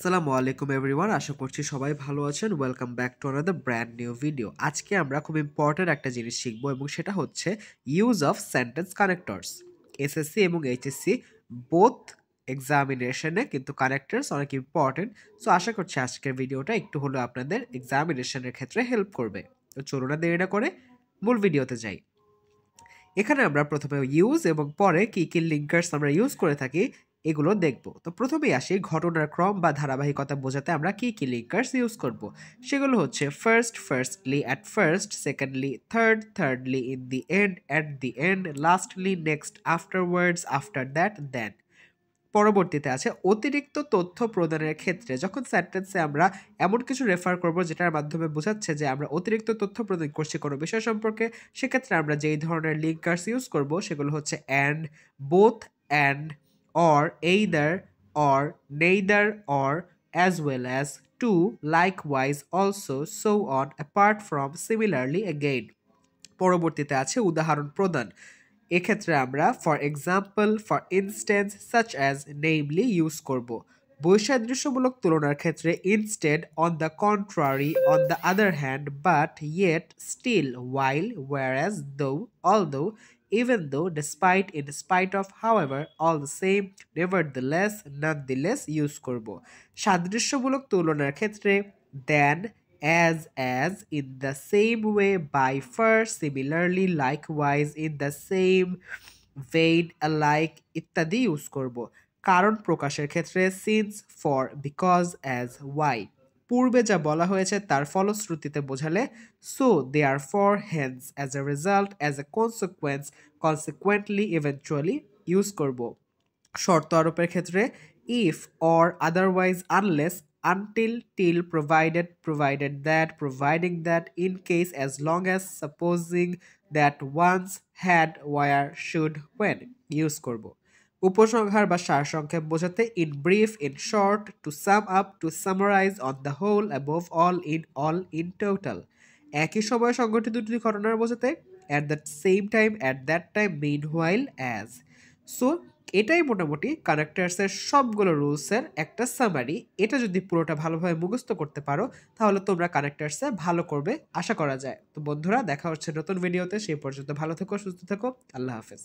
আসসালামু আলাইকুম এভরিওয়ান, আশা করছি সবাই ভালো আছেন। Welcome back to another brand new video. আজকে আমরা খুব ইম্পর্টেন্ট একটা জিনিস শিখবো এবং সেটা হচ্ছে use of sentence connectors. SSC এবং এইচএসসি বোথ এক্সামিনেশনে কিন্তু কানেক্টরস অনেক ইম্পর্টেন্ট। সো আশা করছি আজকের ভিডিওটা একটু হলেও আপনাদের এক্সামিনেশনের ক্ষেত্রে হেল্প করবে। তো চলুন না দেরি না করে মূল ভিডিওতে যাই। এখানে আমরা প্রথমে ইউজ এবং পরে কি কি লিঙ্কার্স আমরা ইউজ করে থাকি এগুলো দেখব। তো প্রথমেই আসি ঘটনার ক্রম বা ধারাবাহিকতা বোঝাতে আমরা কি কি লিঙ্কার্স ইউজ করব। সেগুলো হচ্ছে firstly, at first, secondly, thirdly, in the end, at the end, lastly, next, afterwards, after that, then. পরবর্তীতে আছে অতিরিক্ত তথ্য প্রদানের ক্ষেত্রে, যখন সেন্টেন্সে আমরা এমন কিছু রেফার করব যেটার মাধ্যমে বোঝাচ্ছে যে আমরা অতিরিক্ত তথ্য প্রদান করছি কোনো বিষয় সম্পর্কে, সেক্ষেত্রে আমরা যেই ধরনের লিঙ্কার্স ইউজ করব সেগুলো হচ্ছে and, both, and, or, either, or, neither, or, as well as, to, likewise, also, so on, apart from, similarly, again. পরবর্তীতে আছে উদাহরণ প্রদান। এক্ষেত্রে আমরা for example, for instance, such as, namely use করব। বৈসাদৃশ্যমূলক তুলনার ক্ষেত্রে instead, on the contrary, on the other hand, but, yet, still, while, whereas, though, although, even though, despite, in spite of, however, all the same, nevertheless, nonetheless use করব। সাদৃশ্যমূলক তুলনার ক্ষেত্রে than, as, in the same way, by, far, similarly, likewise, in the same vein, alike ইত্যাদি use করব। কারণ প্রকাশের ক্ষেত্রে since, for, because, as, why। পূর্বে যা বলা হয়েছে তার ফলশ্রুতিতে বোঝালে so, therefore, hence, as a result, as a consequence, consequently, eventually use করব। শর্ত আরোপের ক্ষেত্রে if, or, otherwise, unless, until, till, provided that, providing that, in case, as long as, supposing that, once, had, where, should, when use করব। উপসংহার বা সারসংক্ষেপ বোঝাতে in brief, in short, to sum up, to summarize, on the whole, above all, in total। একই সময়ে সংঘটিত দুটি ঘটনার বোঝাতে at the same time, at that time, meanwhile, as। So এটাই মোটামুটি কানেক্টার্সের সবগুলো রুলসের একটা সামারি। এটা যদি পুরোটা ভালোভাবে মুখস্থ করতে পারো তাহলে তোমরা কানেক্টার্সে ভালো করবে আশা করা যায়। তো বন্ধুরা, দেখা হচ্ছে নতুন ভিডিওতে। সেই পর্যন্ত ভালো থেকো, সুস্থ থেকো, আল্লাহ হাফেজ।